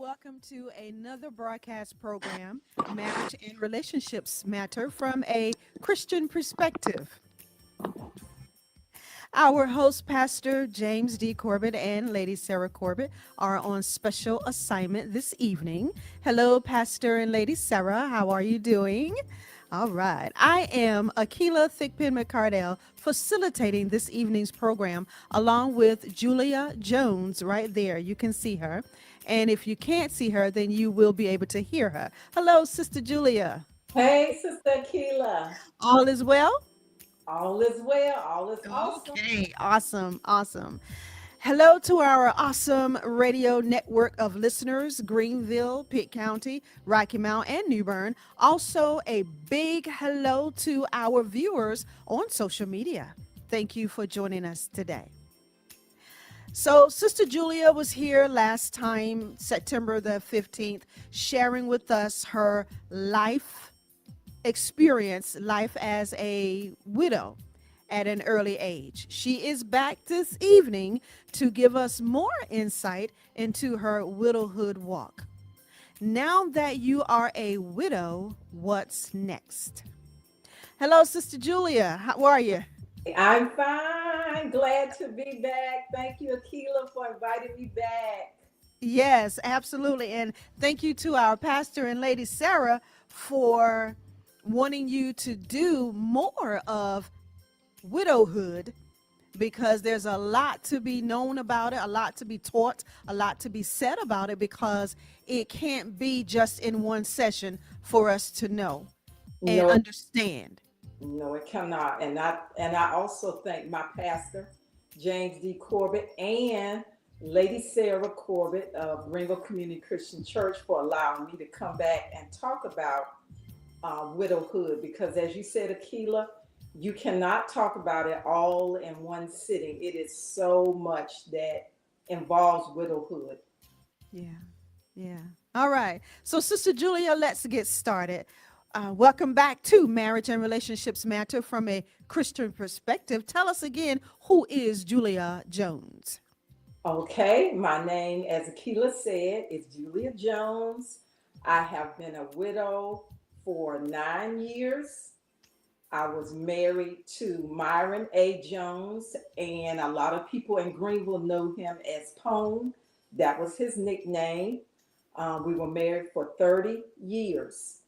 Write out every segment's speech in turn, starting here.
welcome to another broadcast program, Marriage and Relationships Matter from a Christian Perspective. Our host, Pastor James D. Corbett and Lady Sarah Corbett, are on special assignment this evening. Hello, Pastor and Lady Sarah. How are you doing? All right. I am Akila Thickpen McCardell, facilitating this evening's program along with Julia Jones right there. You can see her. And if you can't see her, then you will be able to hear her. Hello, Sister Julia. Hey, Sister Keela. All is well? All is well. All is awesome. Okay, awesome, awesome. Hello to our awesome radio network of listeners, Greenville, Pitt County, Rocky Mount, and New Bern. Also, a big hello to our viewers on social media. Thank you for joining us today. So, Sister Julia was here last time, September the 15th, sharing with us her life experience, life as a widow at an early age. She is back this evening to give us more insight into her widowhood walk. Now that you are a widow, what's next? Hello, Sister Julia. How are you? I'm fine. Glad to be back. Thank you, Akila, for inviting me back. Yes, absolutely. And thank you to our pastor and Lady Sarah for wanting you to do more of widowhood because there's a lot to be known about it, a lot to be taught, a lot to be said about it because it can't be just in one session for us to know and No, understand. no, it cannot. And I also thank my pastor, James D. Corbett, and Lady Sarah Corbett of Greenville Community Christian Church for allowing me to come back and talk about widowhood because, as you said, Akila, you cannot talk about it all in one sitting. It is so much that involves widowhood. Yeah, yeah. All right. So, Sister Julia, let's get started. Welcome back to Marriage and Relationships Matter from a Christian perspective. Tell us again, who is Julia Jones? Okay, my name, as Akila said, is Julia Jones. I have been a widow for 9 years. I was married to Myron A. Jones, and a lot of people in Greenville know him as Pone. That was his nickname. We were married for 30 years.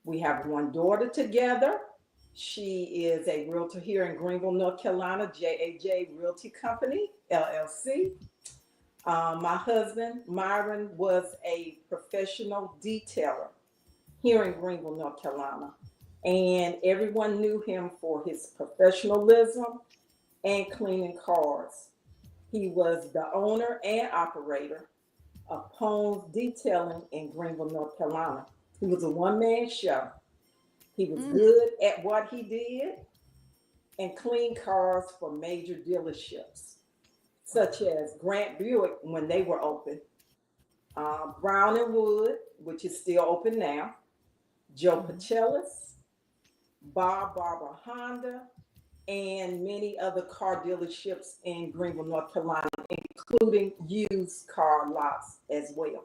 We have one daughter together. She is a realtor here in Greenville, North Carolina, JAJ Realty Company, LLC. My husband, Myron, was a professional detailer here in Greenville, North Carolina. And everyone knew him for his professionalism and cleaning cars. He was the owner and operator of Pones Detailing in Greenville, North Carolina. He was a one-man show. He was Mm, good at what he did and cleaned cars for major dealerships, such as Grant Buick when they were open, Brown and Wood, which is still open now, Joe mhm. Pacellis, Bob Barber Honda, and many other car dealerships in Greenville, North Carolina, including used car lots as well.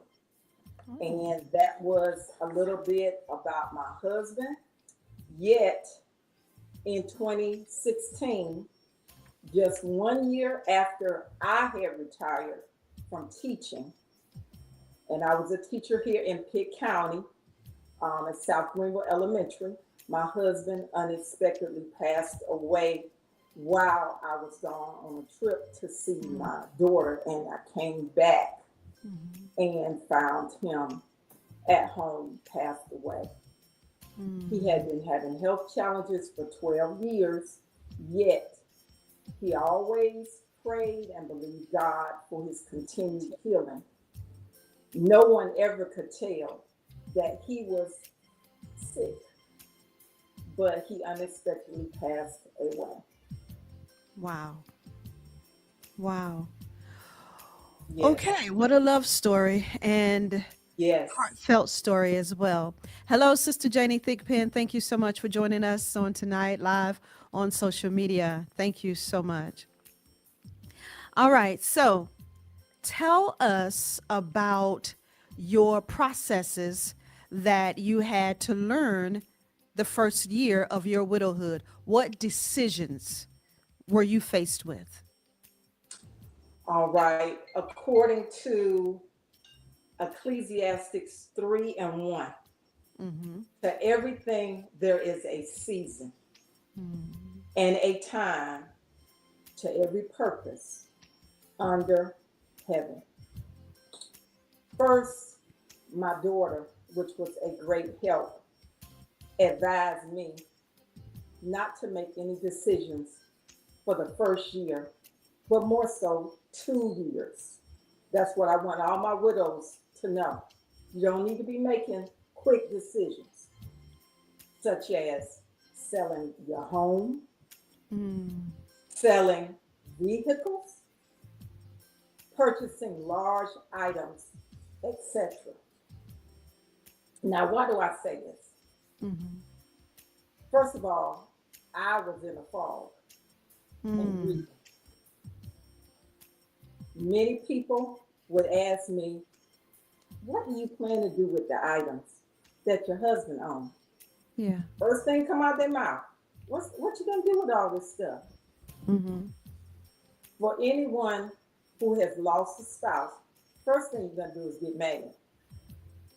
Oh, And that was a little bit about my husband. Yet in 2016, just 1 year after I had retired from teaching, and I was a teacher here in Pitt County at South Greenville Elementary, my husband unexpectedly passed away while I was gone on a trip to see mm, my daughter. And I came back mhm, and found him at home, passed away. He mm. had been having health challenges for 12 years, yet he always prayed and believed God for his continued healing. No one ever could tell that he was sick, but he unexpectedly passed away. Wow. Wow. Yes, Okay, what a love story and yes. heartfelt story as well. Hello, Sister Janie Thickpen. Thank you so much for joining us on tonight live on social media. Thank you so much. All right, so tell us about your processes that you had to learn the first year of your widowhood. What decisions were you faced with? All right. According to Ecclesiastics 3 and 1, Mm-hmm. to everything there is a season and a time to every purpose under heaven. First, my daughter, which was a great help, advised me not to make any decisions for the first year, but more so 2 years. That's what I want all my widows to know. You don't need to be making quick decisions, such as selling your home, Mm. selling vehicles, purchasing large items, etc. Now, why do I say this? Mm-hmm. First of all, I was in a fog and Mm. grieving. Many people would ask me, what do you plan to do with the items that your husband owns? Yeah. First thing come out their mouth, what you gonna do with all this stuff? Mm-hmm. For anyone who has lost a spouse, first thing you're gonna do is get mad.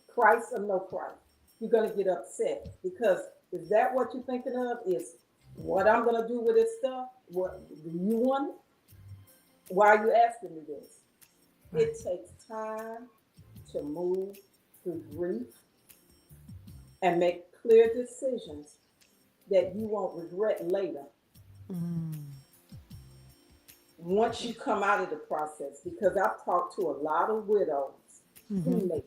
Christ or no Christ. You're gonna get upset because is that what you're thinking of? Is what I'm gonna do with this stuff? What do you want it? Why are you asking me this? Right. It takes time to move through grief and make clear decisions that you won't regret later Mm. once you come out of the process. Because I've talked to a lot of widows, Mm-hmm. females,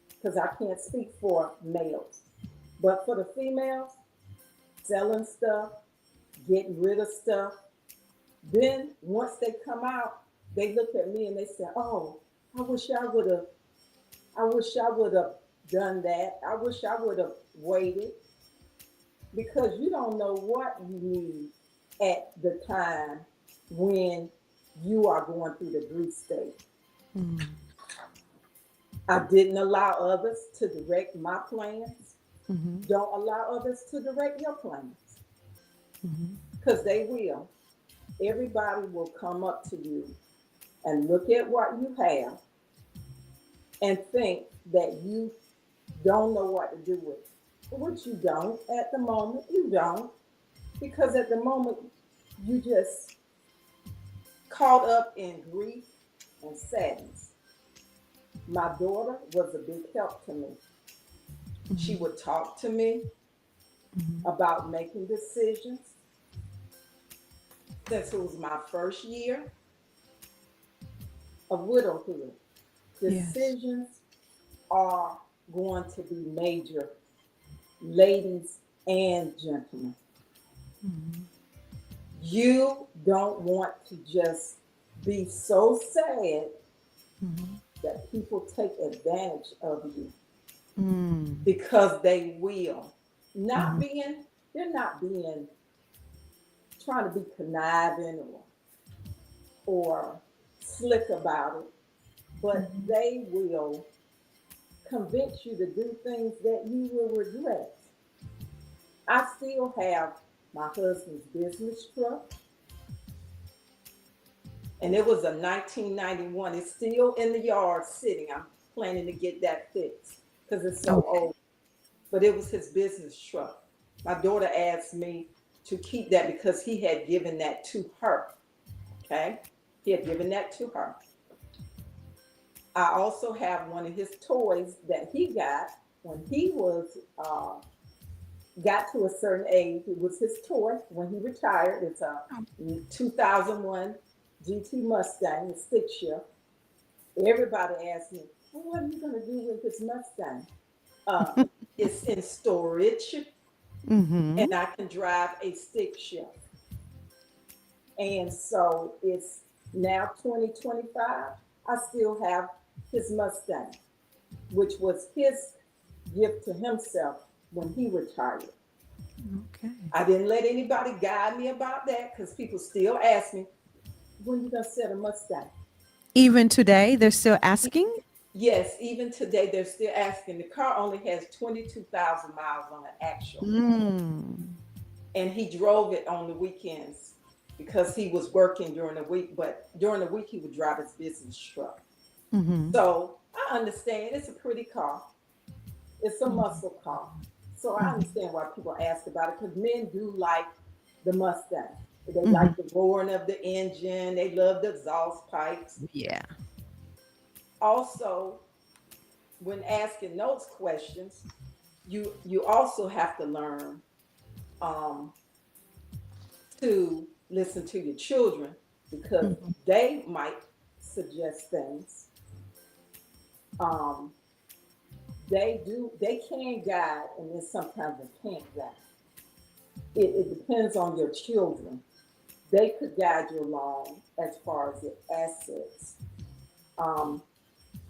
because I can't speak for males, but for the females, selling stuff, getting rid of stuff. Then once they come out, they look at me and they say, "Oh, I wish I would have. I wish I would have done that. I wish I would have waited." Because you don't know what you need at the time when you are going through the grief stage. Mm. I didn't allow others to direct my plans. Mm-hmm. Don't allow others to direct your plans Mm-hmm. because they will. Everybody will come up to you and look at what you have and think that you don't know what to do with it, which you don't at the moment. You don't, because at the moment you just caught up in grief and sadness. My daughter was a big help to me. She Mm-hmm. would talk to me Mm-hmm. about making decisions. Since it was my first year of widowhood, Yes. decisions are going to be major, ladies and gentlemen. Mm-hmm. You don't want to just be so sad Mm-hmm. that people take advantage of you Mm. because they will. Not Mm-hmm. being, they're not being trying to be conniving or slick about it, but Mm-hmm. they will convince you to do things that you will regret. I still have my husband's business truck, and it was a 1991. It's still in the yard sitting. I'm planning to get that fixed because it's so Okay. old. But it was his business truck. My daughter asked me to keep that because he had given that to her. Okay. He had given that to her. I also have one of his toys that he got when he was got to a certain age. It was his toy when he retired. It's a 2001 GT Mustang, a stick shift. Everybody asked me, well, "What are you going to do with this Mustang?" Uh, it's in storage, Mm-hmm. and I can drive a stick shift. And so it's now 2025. I still have his Mustang, which was his gift to himself when he retired. Okay. I didn't let anybody guide me about that because people still ask me, when you gonna sell a Mustang? Even today, they're still asking. Yes, even today they're still asking. The car only has 22,000 miles on it actually, Mm. and he drove it on the weekends because he was working during the week. But during the week he would drive his business truck. Mm-hmm. So I understand it's a pretty car. It's a muscle car. So I Mm-hmm. understand why people ask about it because men do like the Mustang. They Mm-hmm. like the roaring of the engine. They love the exhaust pipes. Yeah. Also, when asking those questions, you also have to learn um, to listen to your children because Mm-hmm. they might suggest things. Um, they can guide, and then sometimes they can't guide. It depends on your children. They could guide you along as far as your assets. Um,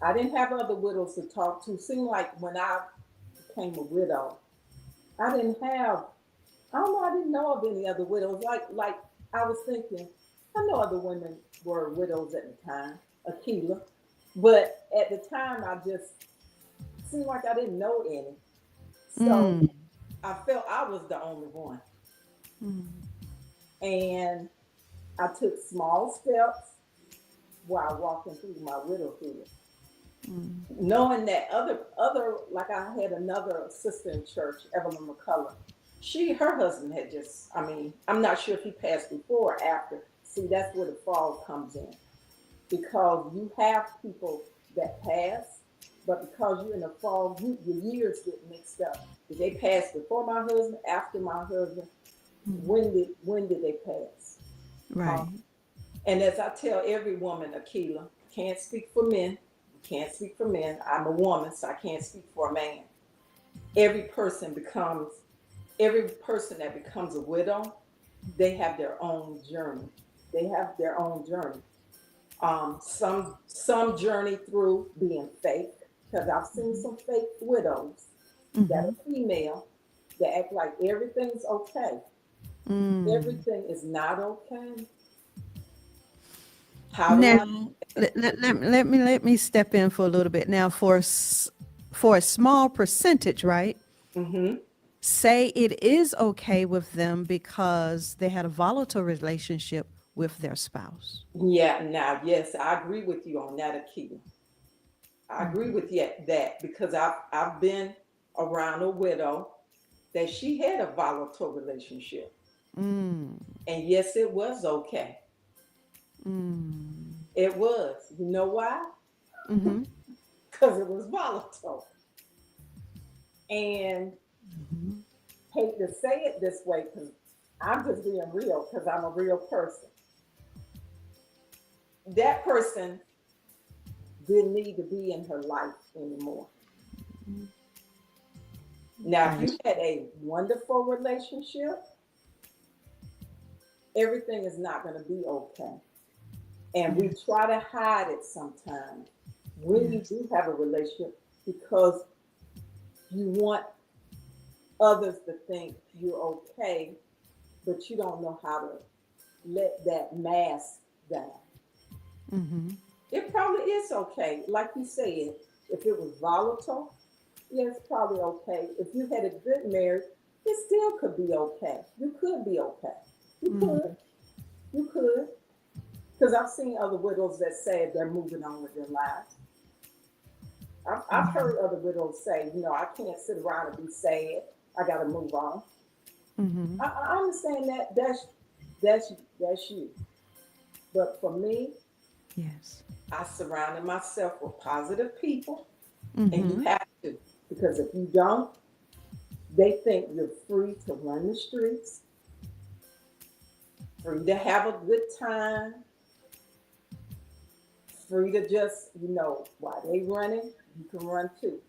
I didn't have other widows to talk to. Seemed like when I became a widow, I didn't have. I don't know. I didn't know of any other widows. Like I was thinking, I know other women were widows at the time, Akila, but at the time I just seemed like I didn't know any. So Mm. I felt I was the only one, Mm. and I took small steps while walking through my widowhood, Mm. knowing that other like I had another sister in church, Evelyn McCullough. Her husband had just, I mean, I'm not sure if he passed before or after. See, that's where the fall comes in because you have people that pass, but because you're in the fall, your years get mixed up. Did they pass before my husband, after my husband? Mm. When did they pass? Um, Right. and as I tell every woman, Akila, can't speak for men, can't speak for men. I'm a woman, so I can't speak for a man. Every person becomes, every person that becomes a widow, they have their own journey. They have their own journey. Some journey through being fake, because I've seen some fake widows that Mm-hmm. are female that act like everything's okay. Mm. Everything is not okay. How do Now, I? let me step in for a little bit. Now, for a small percentage, right? Mm-hmm. Say it is okay with them because they had a volatile relationship with their spouse. Yeah, now, yes, I agree with you on that, Akita. I agree Mm-hmm. with you at that because I've been around a widow that she had a volatile relationship. Mm. And yes, it was okay. Mm. It was. You know why? Mm-hmm. Because it was volatile. And Mm-hmm. hate to say it this way because I'm just being real because I'm a real person. That person didn't need to be in her life anymore. Now, if That you is. had a wonderful relationship, everything is not going to be okay. And we Yes. try to hide it sometimes when you Yes. do have a relationship because you want others to think you're okay, but you don't know how to let that mask down. Mm-hmm. It probably is okay. Like you said, if it was volatile, yeah, it's probably okay. If you had a good marriage, it still could be okay. You could be okay. You Mm-hmm. could. You could. Because I've seen other widows that say they're moving on with their lives. I've heard other widows say, I can't sit around and be sad. I got to move on. Mm-hmm. I understand that. That's you. But for me, Yes. I surrounded myself with positive people, and you Mm-hmm. have to because if you don't, they think you're free to run the streets, free to have a good time, free to just, while they running, you can run too.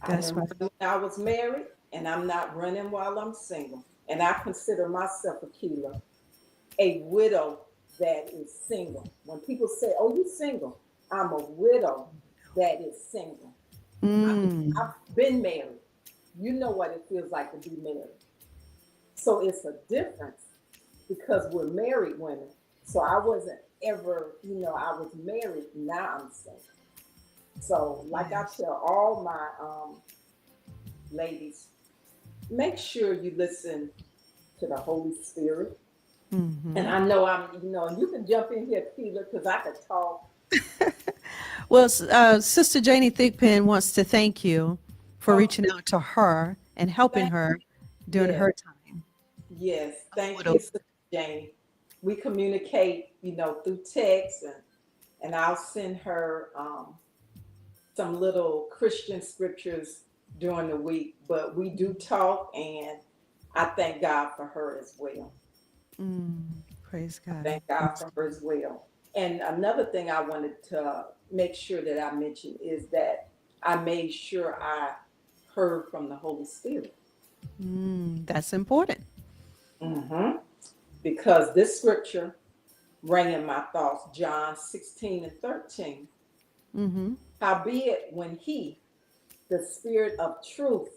I That's didn't right. run when I was married, and I'm not running while I'm single. And I consider myself, Akila, a widow that is single. When people say, "Oh, you single," I'm a widow that is single. Mm. I've been married. You know what it feels like to be married. So it's a difference because we're married women. So I wasn't. ever, I was married, now I'm single. So, like I Yes. tell all my ladies, make sure you listen to the Holy Spirit. And Hmm. I know and you can jump in here, Keela, because I could talk. Well, Sister Janie Thigpen wants to thank you for Oh, reaching out to her and helping thank her during yes, her time yes. of Thank you, widowhood. Sister Janie. We communicate, through text, and I'll send her some little Christian scriptures during the week. But we do talk, and I thank God for her as well. Praise I God. thank God for her as well. And another thing I wanted to make sure that I mentioned is that I made sure I heard from the Holy Spirit. That's important. Hmm. Because this scripture rang in my thoughts, John 16 and 13. Hmm. Howbeit, when he, the Spirit of truth,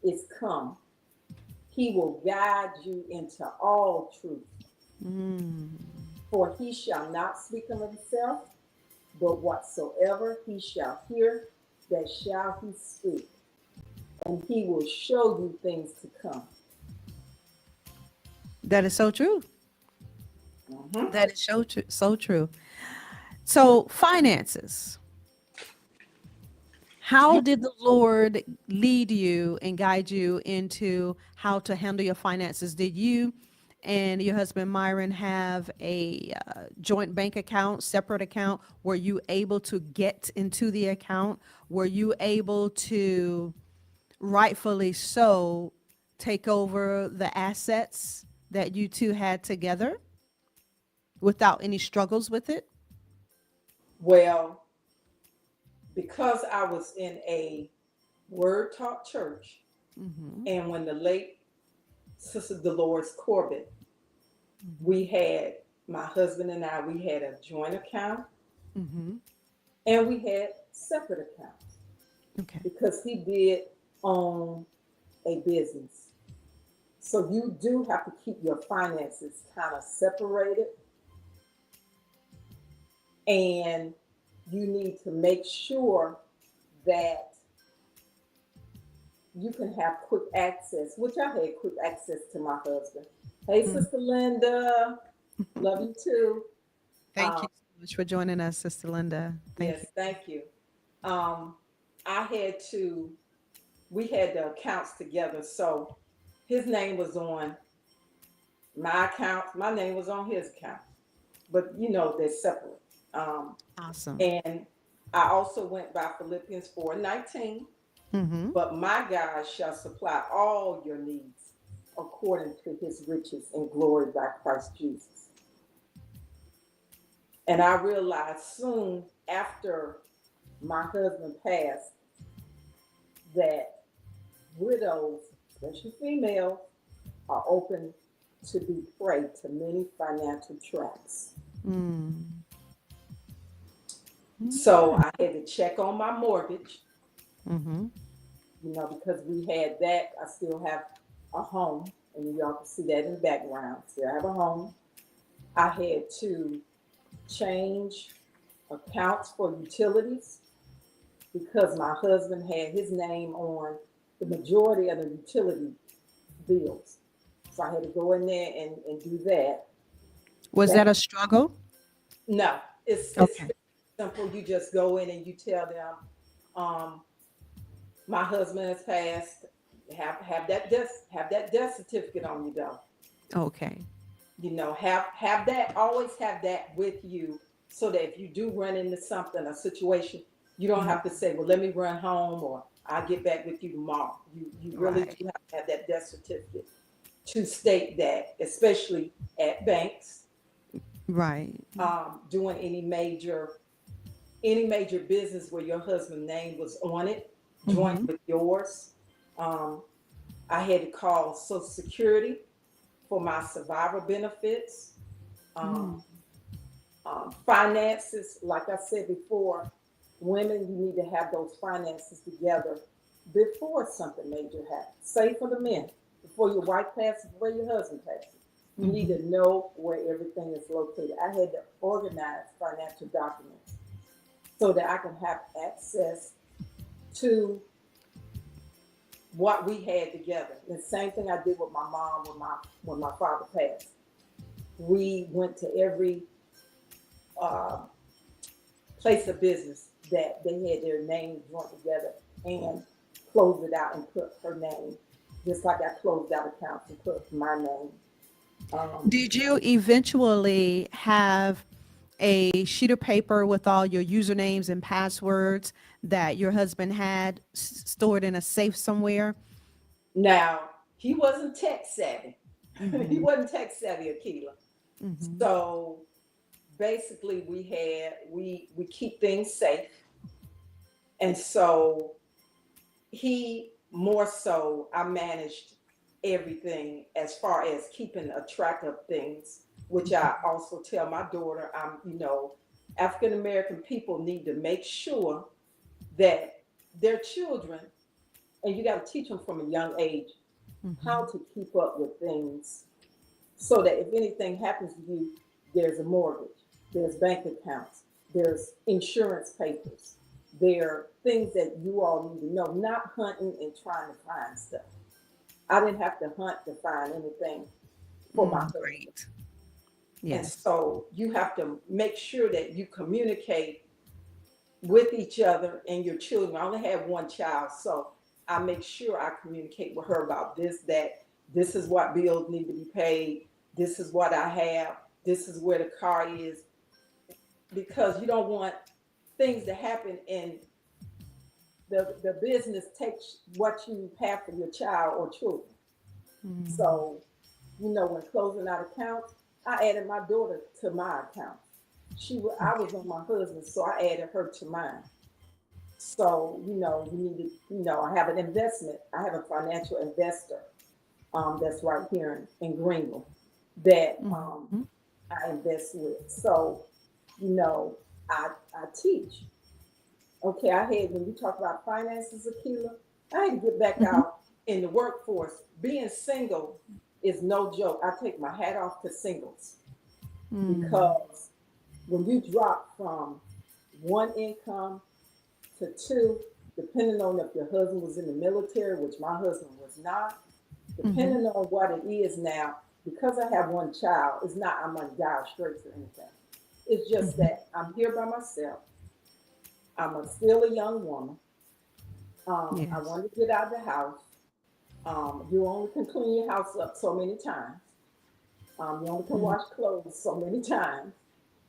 is come, he will guide you into all truth. For he shall not speak of himself, but whatsoever he shall hear, that shall he speak, and he will show you things to come. That is so true. Mhm. That is so true. So true. So, finances. How did the Lord lead you and guide you into how to handle your finances? Did you and your husband Myron have a joint bank account, separate account? Were you able to get into the account? Were you able to rightfully so take over the assets that you two had together without any struggles with it? Well, because I was in a word taught church, and when the late Sister Dolores Corbett, we had, my husband and I, we had a joint account and we had separate accounts Okay. because he did own a business. So you do have to keep your finances kind of separated, and you need to make sure that you can have quick access, which I had quick access to my husband. Hey, Sister Linda, love you too. Thank Um, you so much for joining us, Sister Linda. Thank yes, you. thank you. Um, I had to, we had the accounts together. So his name was on my account, my name was on his account, but they're separate. Um, Awesome. and I also went by Philippians 4:19, but my God shall supply all your needs according to his riches and glory by Christ Jesus. And I realized soon after my husband passed that widows, especially females, are open to be prey to many financial traps. So Okay. I had to check on my mortgage, because we had that. I still have a home, and y'all can see that in the background. Still have a home. I had to change accounts for utilities because my husband had his name on the majority of the utility bills. So I had to go in there and do that. Was That that a struggle? no, it's Okay. simple. You just go in and you tell them, um, my husband has passed. Have that death certificate on you though. Okay. Have that, always have that with you, so that if you do run into something, a situation, you don't have to say, well, let me run home, or I'll get back with you tomorrow. You really Right. do have to have that death certificate to state that, especially at banks, Right. doing any major business where your husband's name was on it, joint with yours. Um, I had to call Social Security for my survivor benefits. Um, Finances, like I said before, women, you need to have those finances together before something major happens. Say for the men, before your wife passes, before your husband passes. You need to know where everything is located. I had to organize financial documents so that I can have access to what we had together. The same thing I did with my mom when my father passed. We went to every uh, place of business that they had their names joined together and closed it out and put her name, just like I closed out accounts and put my name. Um, Did you eventually have a sheet of paper with all your usernames and passwords that your husband had stored in a safe somewhere? Now, he wasn't tech savvy. He Mm-hmm. wasn't tech savvy, Akila. Mm-hmm. So basically, we keep things safe, and so he more so I managed everything as far as keeping a track of things, which I also tell my daughter. African American people need to make sure that their children, and you got to teach them from a young age how Mm-hmm. to keep up with things so that if anything happens to you, there's a mortgage, there's bank accounts, there's insurance papers, there are things that you all need to know, not hunting and trying to find stuff. I didn't have to hunt to find anything for my husband. Great. And Yes. so you have to make sure that you communicate with each other and your children. I only have one child, so I make sure I communicate with her about this, that this is what bills need to be paid, this is what I have, this is where the car is, because you don't want things to happen and the business takes what you have for your child or children. Mm-hmm. So, when closing out accounts, I added my daughter to my account. I was on my husband's, so I added her to mine. So, you need to, I have an investment. I have a financial investor that's right here in Greenville that Mm-hmm. I invest with. So, you know, I teach. Okay, when you talk about finances, Akila, I had to get back Mm-hmm. out in the workforce. Being single is no joke. I take my hat off to singles Mm-hmm. because when you drop from one income to two, depending on if your husband was in the military, which my husband was not, Mm-hmm. depending on what it is now, because I have one child, it's not I'm on dire straits or anything. It's just Mm-hmm. that I'm here by myself. Still a young woman. I Yes. want to get out of the house. You only can clean your house up so many times. You only can Mm-hmm. wash clothes so many times.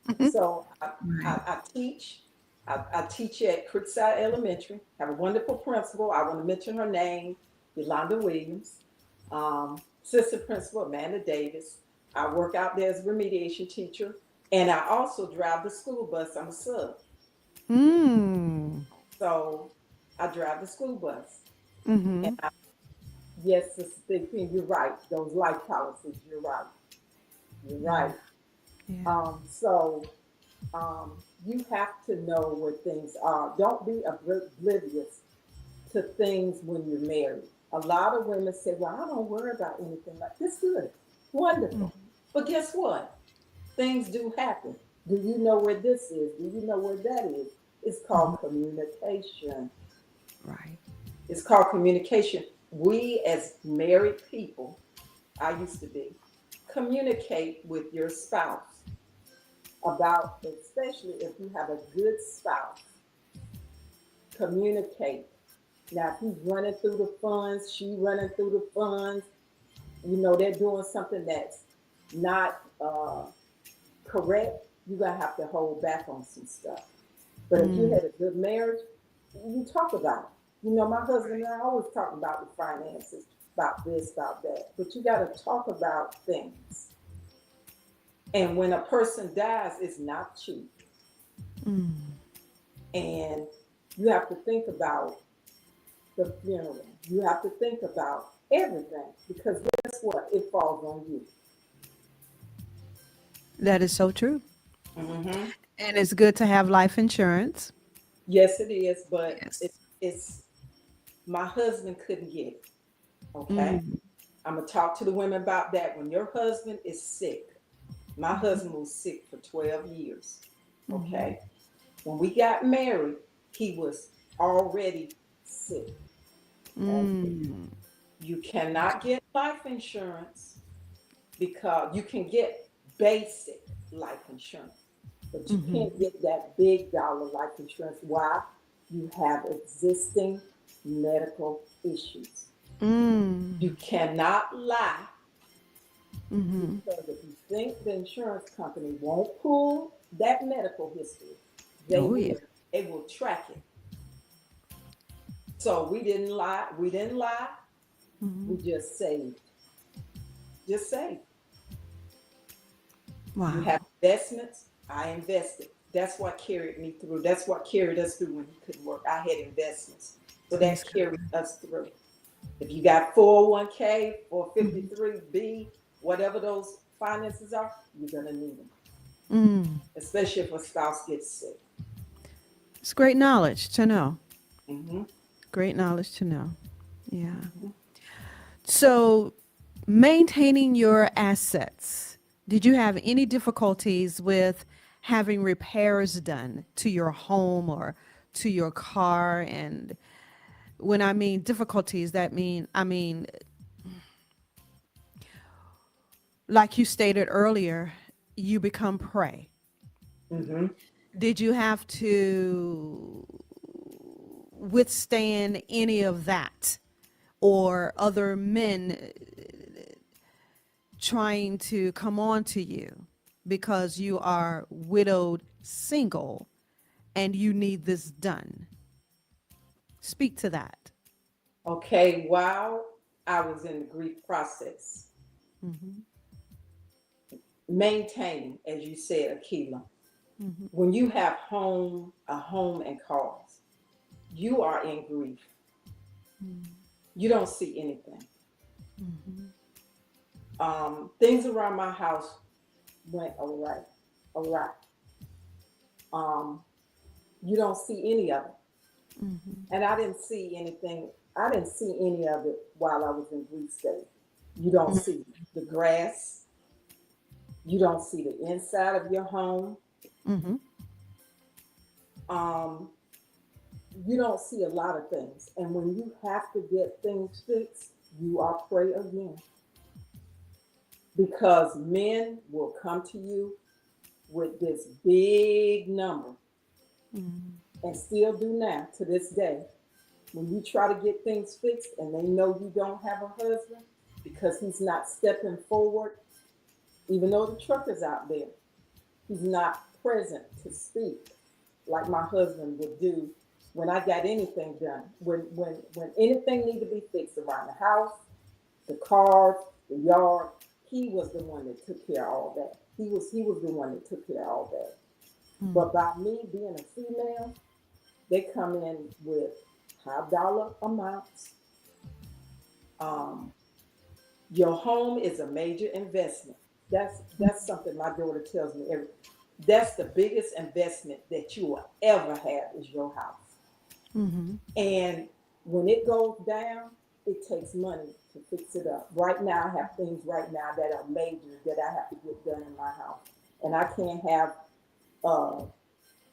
Mm-hmm. So Right. I teach. I teach at Creekside Elementary. Have a wonderful principal. I want to mention her name, Yolanda Williams. Assistant principal Amanda Davis. I work out there as a remediation teacher, and I also drive the school bus. I'm a sub, Mm. so I drive the school bus. And Mm-hmm. yes, it's a big thing. You're right. Those life policies. You're right. You're Yeah. right. Yeah. So you have to know where things are. Don't be oblivious to things when you're married. A lot of women say, "Well, I don't worry about anything like this." Good, wonderful. Mm-hmm. But guess what? Things do happen. Do you know where this is? Do you know where that is? It's Mm-hmm. called communication. Right. It's called communication. We, as married people, I used to be, communicate with your spouse about, especially if you have a good spouse, communicate. Now, if he's running through the funds, she running through the funds, they're doing something that's not correct, you're going to have to hold back on some stuff. But if you Mm. had a good marriage, you talk about it. My husband and I always talk about the finances, about this, about that. But you got to talk about things. And when a person dies, it's not cheap. Mm. And you have to think about the funeral. You have to think about everything because guess what? It falls on you. That is so true. Hmm. And it's good to have life insurance. Yes, it is, but Yes. it's my husband couldn't get it. Okay. Mm. I'm gonna talk to the women about that. When your husband is sick, my husband was sick for 12 years. Mhm. Okay. When we got married, he was already sick. Okay. Mm. You cannot get life insurance because you can get basic life insurance, but you Mhm. can't get that big dollar life insurance. Why? You have existing medical issues. You Mm. cannot lie Mhm. because if you think the insurance company won't pull that medical history, they Oh yeah. will. They will track it. So we didn't lie. We didn't lie. We Mhm. just saved. Just saved. You have Wow. investments. I invested. That's what carried me through. That's what carried us through when he couldn't work. I had investments. So Praise that God. carried us through. If you got 401k or Mhm. 53B, whatever those finances are, you're going to need them, Mm. especially if a spouse gets sick. It's great knowledge to know. Mm-hmm. Great knowledge to know. Yeah. Mm-hmm. So, maintaining your assets, did you have any difficulties with having repairs done to your home or to your car? And when I mean difficulties, I mean, like you stated earlier, you become prey. Mm-hmm. Did you have to withstand any of that, or other men trying to come on to you because you are widowed single and you need this done? Speak to that. Okay, while I was in the grief process, Mm-hmm. maintaining, as you said, Akila, Mm-hmm. when you have a home and cars, you are in grief. You don't see anything. Mm-hmm. Things around my house went all right, all right. Um, you don't see any of it, Mm-hmm. and I didn't see anything. I didn't see any of it while I was in grief state. You don't see the grass. You don't see the inside of your home. Mm-hmm. Um, you don't see a lot of things, and when you have to get things fixed, you are prey again because men will come to you with this big number and still do now to this day. When you try to get things fixed and they know you don't have a husband because he's not stepping forward, even though the truck is out there, he's not present to speak like my husband would do when I got anything done. When anything needed to be fixed around the house, the cars, the yard, he was the one that took care of all that. He was the one that took care of all that. But by me being a female, they come in with high dollar amounts. Um, your home is a major investment. That's something my daughter tells me every. That's the biggest investment that you will ever have is your house. Mm-hmm. And when it goes down, it takes money to fix it up. Right now, I have things right now that are major that I have to get done in my house, and I can't have uh,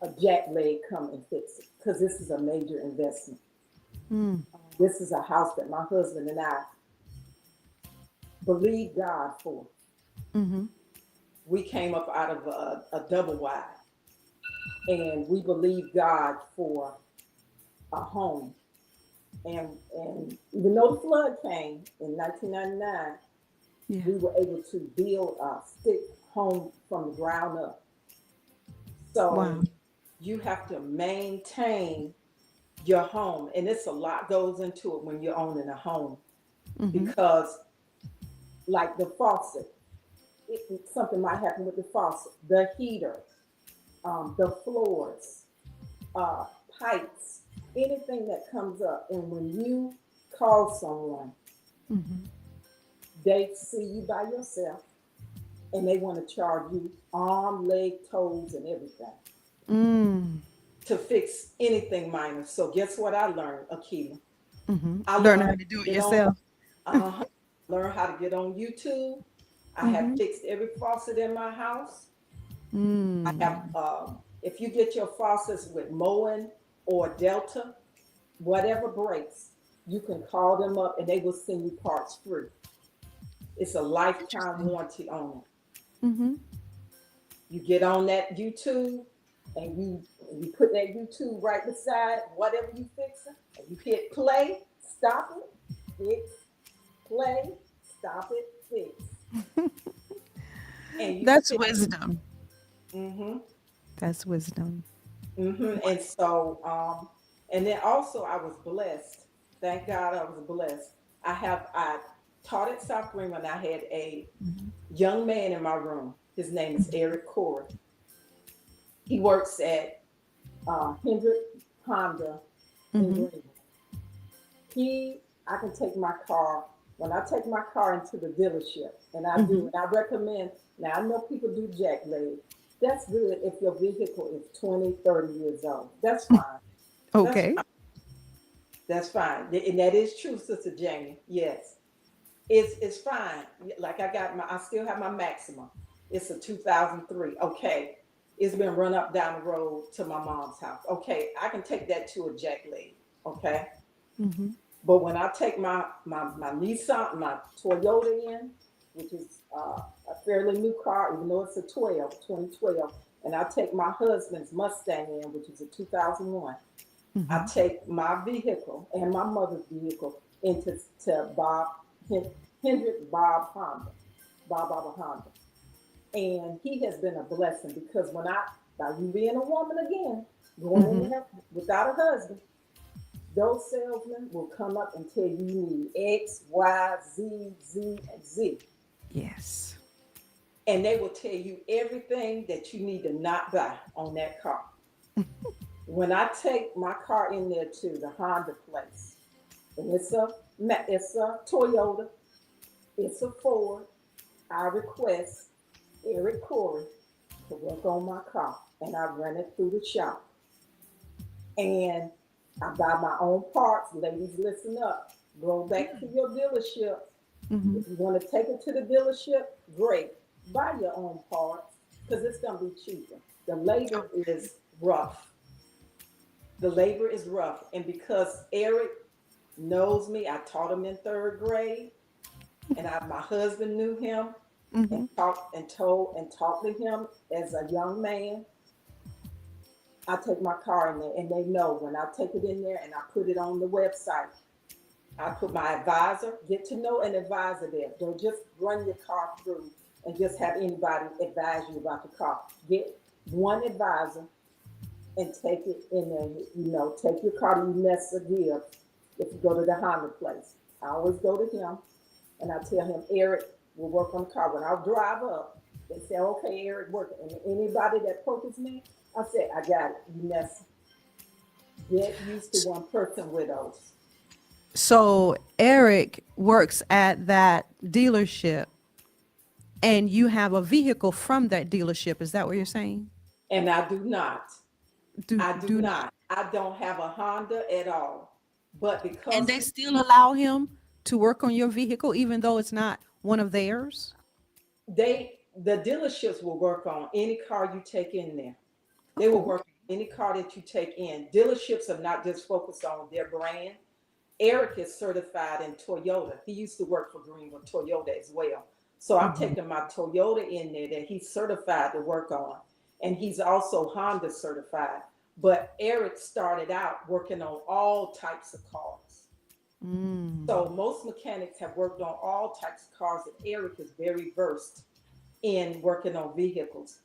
a jack leg come and fix it because this is a major investment. Mm-hmm. This is a house that my husband and I believe God for. Mm-hmm. We came up out of a double wide, and we believe God for a home. And even though the flood came in 1999, Yeah. we were able to build a stick home from the ground up. Wow. So you have to maintain your home, and it's a lot goes into it when you're owning a home Mm-hmm. because, like the faucet, something might happen with the faucet, the heater, the floors, uh, pipes, anything that comes up. And when you call someone, Mm-hmm. they see you by yourself and they want to charge you arm, leg, toes, and everything Mm. to fix anything minor. So guess what I learned, Akila? Mm-hmm. I Learn learned how to to do it get on. yourself. Uh, learned how to get on YouTube. I have Mm-hmm. fixed every faucet in my house. I have, Mm. if you get your faucets with Moen or Delta, whatever breaks, you can call them up and they will send you parts free. It's a lifetime Interesting. warranty on it. Mm-hmm. You get on that YouTube and you put that YouTube right beside whatever you fixing, and you hit play, stop it, fix, play, stop it, fix, and you That's fix. wisdom. Mm-hmm. That's wisdom. Mm-hmm. And so, and then also I was blessed. Thank God I was blessed. I taught at South Green when I had a Mm-hmm. young man in my room. His name is Eric Corey. He works at Hendrick Honda in Mm-hmm. Greenville. I can take my car, when I take my car into the dealership, and I do, Mm-hmm. and I recommend, now I know people do jack leg. That's good if your vehicle is 20, 30 years old. That's fine. That's Okay. fine. That's fine. And that is true, Sister Jamie. Yes. It's fine. Like I still have my Maxima. It's a 2003. Okay. It's been run up down the road to my mom's house. Okay. I can take that to a jack leg. Okay. Mm-hmm. But when I take my Nissan, my Toyota in, which is a fairly new car, even though it's a 2012, and I take my husband's Mustang in, which is a 2001, I Mm-hmm. take my vehicle and my mother's vehicle into to Hendrick Bob Honda, and he has been a blessing because when I, by you being a woman again, going in Mm-hmm. there without a husband, those salesmen will come up and tell you need X, Y, Z, and Z. Yes. And they will tell you everything that you need to not buy on that car. When I take my car in there to the Honda place, and it's a Toyota, it's a Ford, I request Eric Corey to work on my car, and I run it through the shop. And I buy my own parts. Ladies, listen up. Go back to your dealership. Mm-hmm. If you want to take it to the dealership, great. Buy your own parts because it's going to be cheaper. The labor is rough. The labor is rough. And because Eric knows me, I taught him in third grade, and my husband knew him and Mm-hmm. talked to him as a young man. I take my car in there, and they know when I take it in there and I put it on the website. I put my advisor, get to know an advisor there. Don't just run your car through and just have anybody advise you about the car. Get one advisor and take it in there. Take your car to Nessa Gibbs if you go to the Honda place. I always go to him and I tell him, Eric will work on the car. When I drive up, they say, okay, Eric, working. And anybody that approaches me, I say, I got it. Nessa, get used to one person widows. So Eric works at that dealership and you have a vehicle from that dealership. Is that what you're saying? And I do not. I do Do not. not. I don't have a Honda at all. But And because they still allow him to work on your vehicle even though it's not one of theirs? the dealerships will work on any car you take in there. They will Oh, work okay. on any car that you take in. Dealerships are not just focused on their brand. Eric is certified in Toyota. He used to work for Greenwood Toyota as well. So I'm Mhm. taking my Toyota in there that he's certified to work on. And he's also Honda certified. But Eric started out working on all types of cars. So Mm. most mechanics have worked on all types of cars, and Eric is very versed in working on vehicles.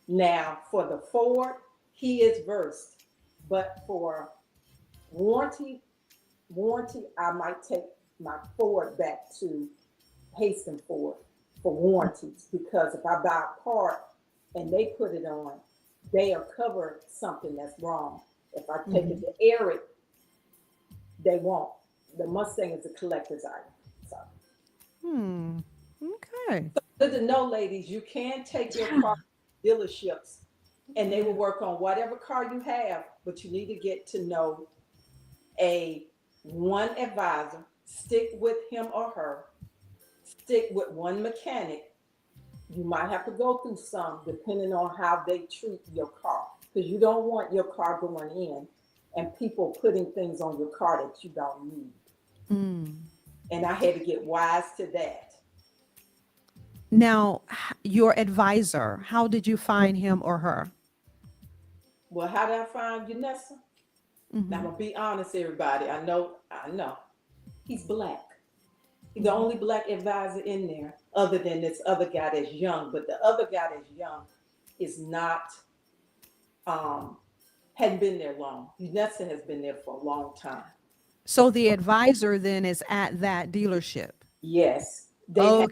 Now, for the Ford, he is versed, but for warranty, I might take my Ford back to Hasten Ford for warranties because if I buy a part and they put it on, they'll cover something that's wrong. If I take it Mhm. to Eric, they won't. The Mustang is a collector's item. So Hmm. Okay. good to know, ladies, you can take your car to dealerships and they will Yeah. work on whatever car you have, but you need to get to know a one advisor, stick with him or her, stick with one mechanic. You might have to go through some depending on how they treat your car, because you don't want your car going in and people putting things on your car that you don't need. Mm. And I had to get wise to that. Now, your advisor, how did you find him or her? Well, how did I find Unessa? Now I'm Hmm. gonna be honest, everybody. I know, he's black. He's the Hmm. only black advisor in there, other than this other guy that's young. But the other guy that's young is not, um, hadn't been there long. Unessa has been there for a long time. So the advisor then is at that dealership. Yes, Okay.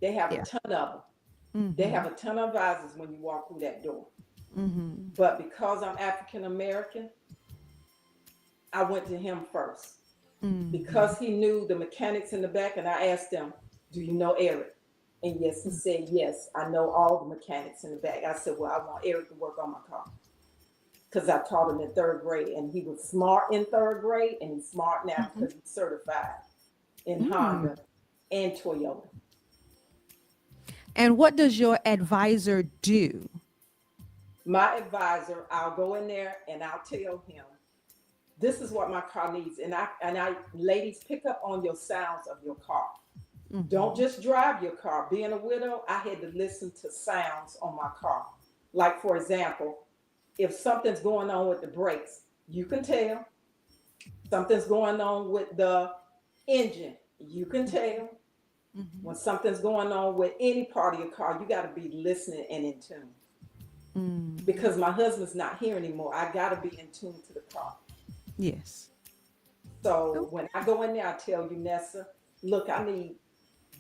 they have a Yeah. ton of them. They have Hmm. a ton of advisors when you walk through that door. Hmm. But because I'm African American, I went to him first Hmm. because he knew the mechanics in the back. And I asked him, "Do you know Eric?" And yes, he said, "Yes, I know all the mechanics in the back." I said, "Well, I want Eric to work on my car because I taught him in third grade, and he was smart in third grade, and he's smart now Hmm. because he's certified in Mm. Honda and Toyota." And what does your advisor do? My advisor, I'll go in there and I'll tell him, "This is what my car needs." And I ladies, pick up on your sounds of your car. Don't Hmm. just drive your car. Being a widow, I had to listen to sounds on my car. Like, for example, if something's going on with the brakes, you can tell. Something's going on with the engine, you can tell. When Hmm. something's going on with any part of your car, you got to be listening and in tune. Mm. Because my husband's not here anymore, I got to be in tune to the car. Yes. So Okay. when I go in there, I tell you, Nessa, look, I need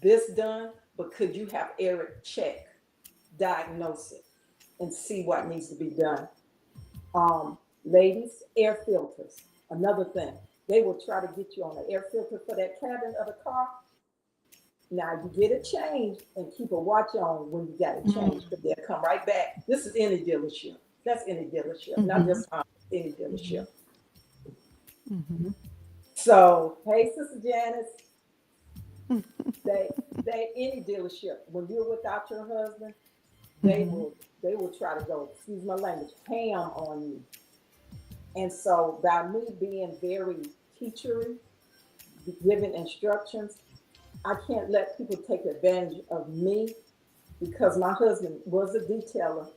this done, but could you have Eric check, diagnose it, and see what needs to be done? Ladies, air filters. Another thing, they will try to get you on an air filter for that cabin of the car. Now you get it changed and keep a watch on when you got it changed, Mm. because they'll come right back. This is any dealership. That's any dealership, not Hmm. just any dealership. Hmm. So, hey, Sister Janice, they they any dealership, when you're without your husband, they Hmm. will they will try to go, excuse my language, ham on you. And so by me being very teachery, giving instructions, I can't let people take advantage of me, because my husband was a detailer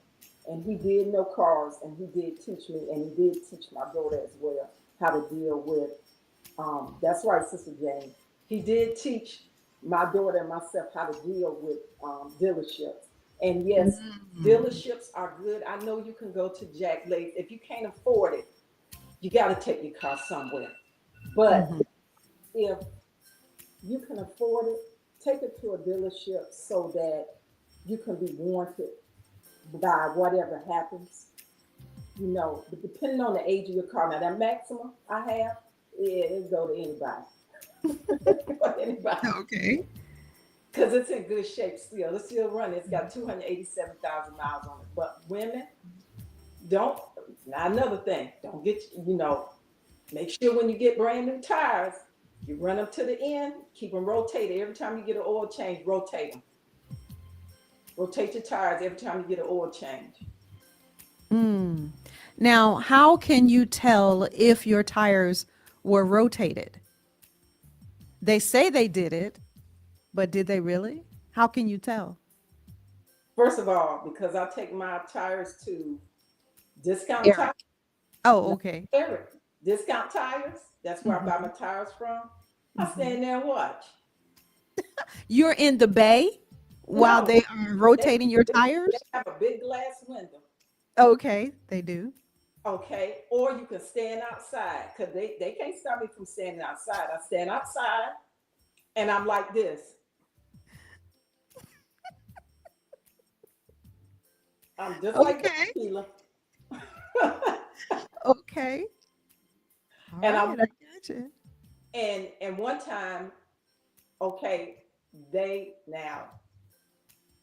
and he did know cars and he did teach me and he did teach my daughter as well how to deal with, that's right, Sister Jane. He did teach my daughter and myself how to deal with dealerships. And yes, Mm. dealerships are good. I know you can go to Jack Lake. If you can't afford it, you got to take your car somewhere. But Hmm. if you can afford it, take it to a dealership so that you can be warranted by whatever happens. But depending on the age of your car. Now that maximum I have, yeah, it go to anybody. Go to anybody. Okay. Because it's in good shape still. It's still running. It's got 287,000 miles on it. But women, don't, now another thing, don't get, make sure when you get brand new tires, you run them to the end, keep them rotated. Every time you get an oil change, rotate them. Rotate your tires every time you get an oil change. Mm. Now, how can you tell if your tires were rotated? They say they did it, but did they really? How can you tell? First of all, because I take my tires to Discount Eric. Tires, Oh, not okay. Eric, Discount Tires. That's where I buy my Hmm. tires from. I Hmm. stand there and watch. You're in the bay while No, they are they rotating your they tires? have a big glass window, Okay, they do. okay? Or you can stand outside, because they can't stop me from standing outside. I stand outside and I'm like this. I'm just like that, Okay. Sheila. Okay. All And right. I'm I got you. and one time, okay, they now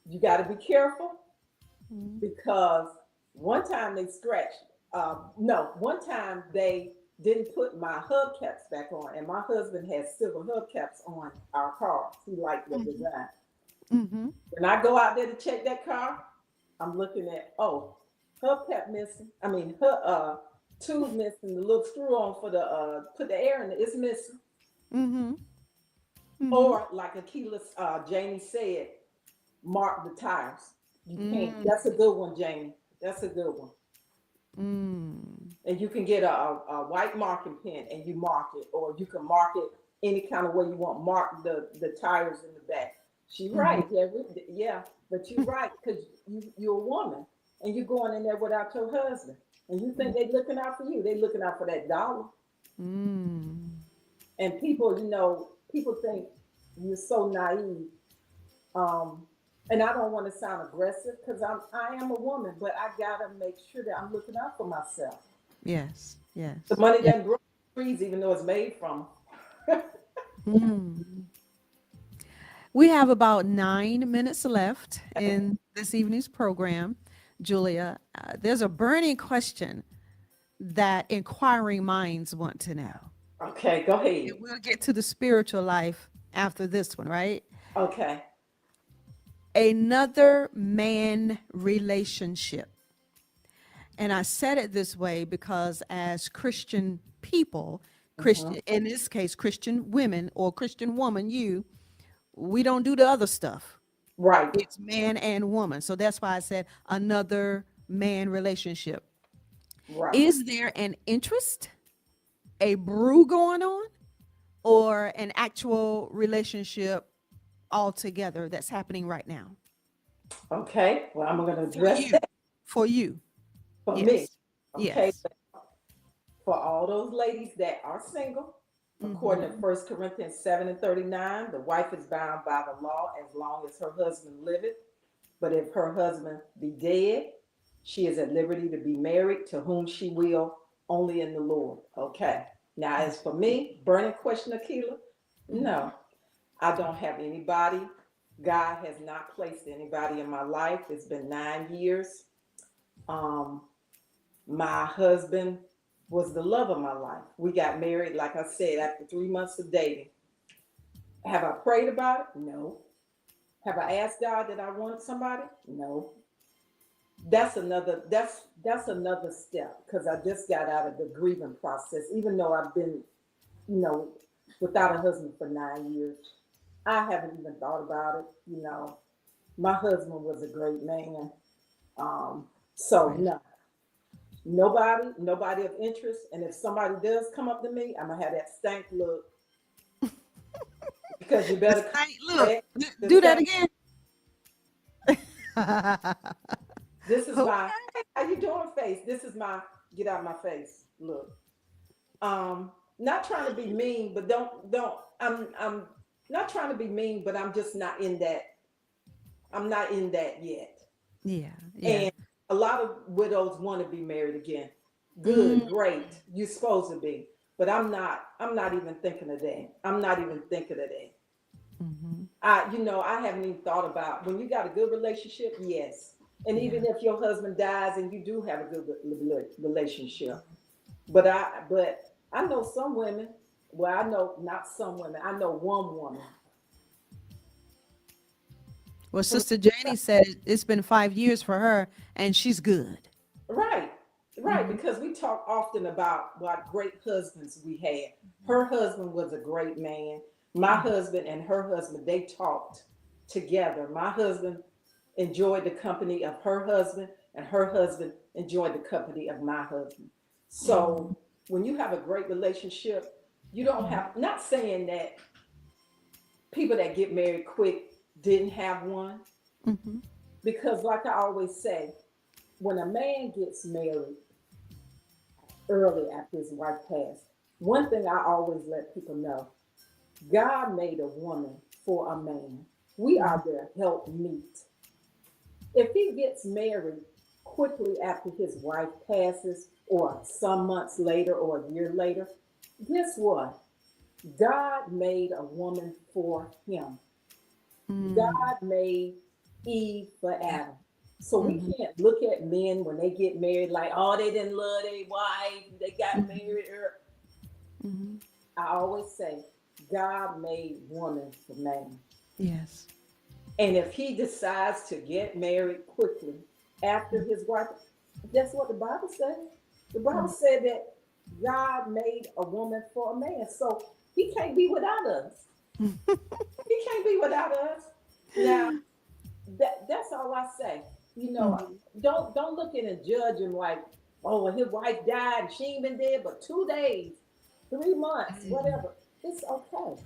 you got to be careful, Mhm. because one time they scratched. No, one time they didn't put my hubcaps back on, and my husband has silver hubcaps on our cars. He liked the Mhm. design. Mhm. When I go out there to check that car, I'm looking at, oh, hubcap missing. I mean, her tube missing. The little screw on for the put the air in it is missing. Mhm. Mhm. Or like Akila, Jamie said, mark the tires. You can't. Mm. That's a good one, Jamie. That's a good one. Mm. And you can get a white marking pen and you mark it, or you can mark it any kind of way you want. Mark the tires in the back. She Mhm. right, yeah, yeah, but you right because you're a woman and you're going in there without your husband, and you think they looking out for you. They looking out for that dollar. Mm. And people, people think you're so naive. Um, and I don't want to sound aggressive because I am a woman, but I gotta make sure that I'm looking out for myself. Yes. The Yes. money Yeah. doesn't grow on trees, even though it's made from. Mm. We have about 9 minutes left in this evening's program. Julia, there's a burning question that inquiring minds want to know. Okay, go And ahead. we'll get to the spiritual life after this one, right? Okay. Another man relationship. And I said it this way because as Christian people, Hmm. Christian, in this case, Christian women or Christian woman, we don't do the other stuff. Right, It's man and woman. So that's why I said another man relationship. right. Is there an interest, a brew going on, or an actual relationship altogether that's happening right now Okay. Well, I'm going to for address you? that For you. for me. Yes. Okay. Yes. For all those ladies that are single, according to Mm-hmm. 1 Corinthians 7:39, the wife is bound by the law as long as her husband liveth. But if her husband be dead, she is at liberty to be married to whom she will, only in the Lord. Okay. Now, as for me, burning question, Akila, Mm-hmm. no, I don't have anybody. God has not placed anybody in my life. It's been 9 years. Um, my husband was the love of my life. We got married, like I said, after 3 months of dating. Have I prayed about it? No. Have I asked God that I want somebody? No. That's another step because I just got out of the grieving process. Even though I've been, you know, without a husband for 9 years, I haven't even thought about it. My husband was a great man. Um, so Right. no, nobody of interest. And if somebody does come up to me, I'm gonna have that stank look because you The better come stank look. correct. The Do that stank. again. This is my Okay. hey, how you doing face. This is my get out of my face look. Not trying to be mean, but don't. I'm not trying to be mean, but I'm just not in that. I'm not in that yet. Yeah. Yeah. And a lot of widows want to be married again. Mm, Good, great. You're supposed to be. But I'm not. I'm not even thinking of that. I'm not even thinking of that. mm-hmm. I haven't even thought about when you got a good relationship, yes. And Yeah. even if your husband dies and you do have a good relationship. But I know some women, well, I know not some women, I know one woman Well, who, Sister Janie said it's been 5 years for her, and she's good. right, right, Mm-hmm. because we talk often about what great husbands we had. Her husband was a great man. My husband and her husband, they talked together. My husband enjoyed the company of her husband, and her husband enjoyed the company of my husband. Mm-hmm. So when you have a great relationship, you don't have, not saying that people that get married quick didn't have one, Mm-hmm. because like I always say, when a man gets married early after his wife passed, one thing I always let people know, God made a woman for a man. We Mm-hmm. are their help meet. If he gets married quickly after his wife passes, or some months later, or a year later, guess what? God made a woman for him. Mm-hmm. God made Eve for Yeah. Adam. So we Mm-hmm. can't look at men when they get married like, oh, they didn't love their wife, they got Mm-hmm. married. Hmm. I always say, God made woman for man. Yes. And if he decides to get married quickly after his wife, that's what the Bible said. The Bible said that God made a woman for a man. So he can't be without us. He can't be without us. Now, that's all I say. You know, Mhm. don't look in and judge him like, oh, well, his wife died and she ain't been dead but 2 days, 3 months, whatever. It's okay.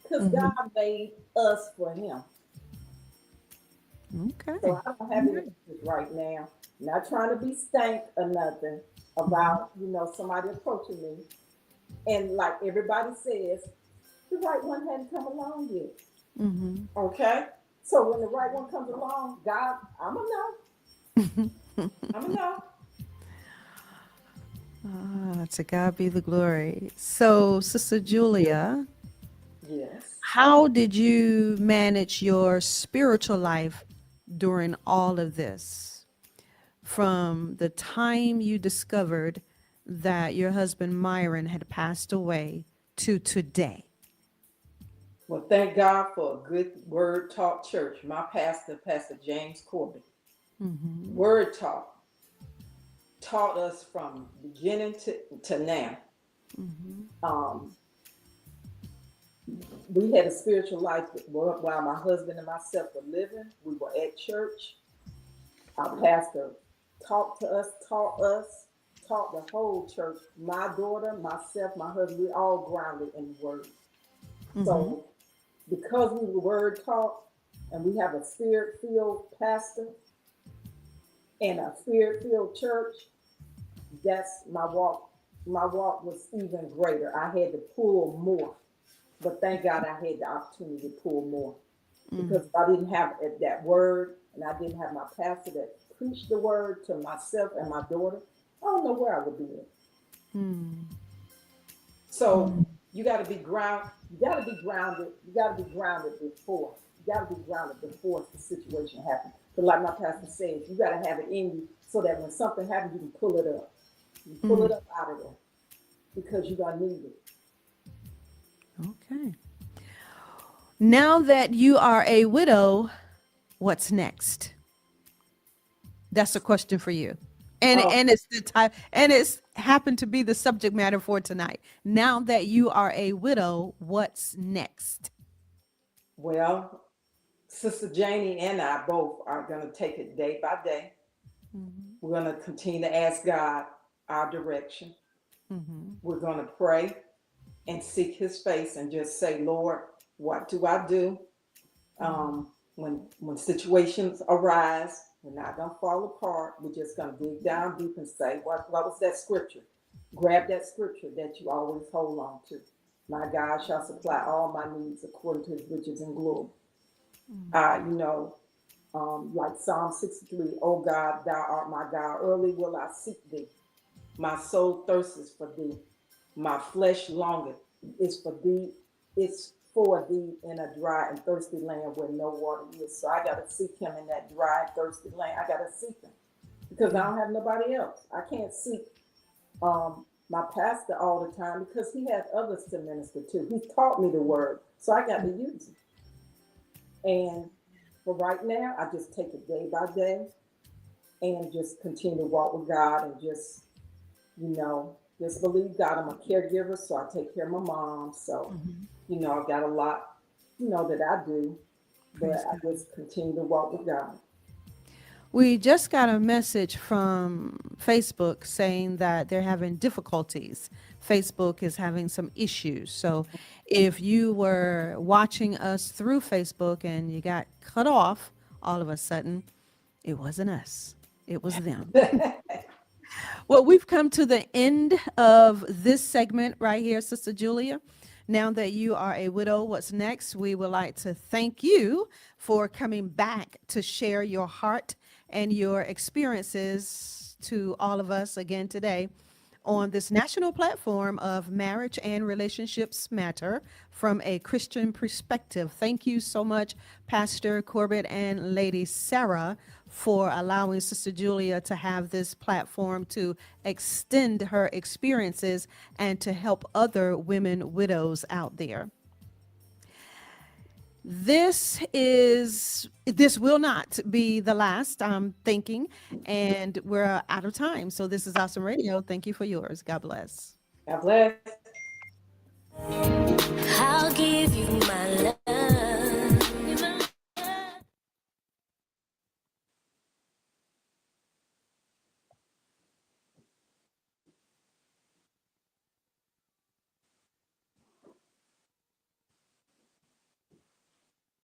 Because Mhm. God made us for him. So Okay. I don't have any issues right now. Not trying to be stank or nothing Mhm. about, somebody approaching me. And like everybody says, the right one hadn't come along yet. Mhm. Okay? So when the right one comes along, God, I'm going to know. I'm going to know. Ah, to God be the glory. So, Sister Julia, Yes. how did you manage your spiritual life during all of this? From the time you discovered that your husband Myron had passed away to today? Well, thank God for a good word talk church. My pastor, Pastor James Corbett, Mm-hmm. word talk taught us from beginning to now. Mm-hmm. Um, we had a spiritual life while my husband and myself were living. We were at church. Our pastor taught us, taught the whole church. My daughter, myself, my husband, we all grounded in the word. Mm-hmm. So because we were word taught and we have a spirit filled pastor and a spirit filled church, that's my walk. My walk was even greater. I had to pull more, but thank God I had the opportunity to pull more. Because if I didn't have that word and I didn't have my pastor that preached the word to myself and my daughter, I don't know where I would be at. Mm-hmm. So you got to be grounded. You got to be grounded. You got to be grounded before. You got to be grounded before the situation happens. But like my pastor says, you got to have it in you so that when something happens, you can pull it up. You pull Mm-hmm. it up out of there because you're gonna need it. Okay. Now that you are a widow, what's next? That's a question for you. Oh, And it's the type and it's happened to be the subject matter for tonight. Now that you are a widow, what's next? well, Sister Janie and I both are gonna take it day by day. Mm-hmm. We're gonna continue to ask God our direction. Mm-hmm. We're gonna pray and seek His face and just say, Lord, what do I do? When situations arise, we're not gonna fall apart. We're just gonna dig down deep and say, what was that scripture? Grab that scripture that you always hold on to. My God shall supply all my needs according to his riches and glory. You know, like Psalm 63, oh God, thou art my God, early will I seek thee. My soul thirsts for thee. My flesh longeth is for thee. It's for thee in a dry and thirsty land where no water is. So I got to seek him in that dry and thirsty land. I got to seek him because I Yeah. don't have nobody else. I can't seek my pastor all the time because he has others to minister to. He's taught me the word. So I got to use it. And for right now, I just take it day by day and just continue to walk with God and just believe God. I'm a caregiver, so I take care of my mom. So, Mm-hmm. I've got a lot, that I do, but Praise I God. just continue to walk with God. We just got a message from Facebook saying that they're having difficulties. Facebook is having some issues. So if you were watching us through Facebook and you got cut off all of a sudden, it wasn't us, it was them. Well, we've come to the end of this segment right here, Sister Julia. Now that you are a widow, what's next? We would like to thank you for coming back to share your heart and your experiences to all of us again today on this national platform of Marriage and Relationships Matter from a Christian perspective. Thank you so much, Pastor Corbett and Lady Sarah, for allowing Sister Julia to have this platform to extend her experiences and to help other women widows out there. This will not be the last, I'm thinking, and we're out of time. So this is Awesome Radio. Thank you for yours. God bless. God bless. I'll give you my love.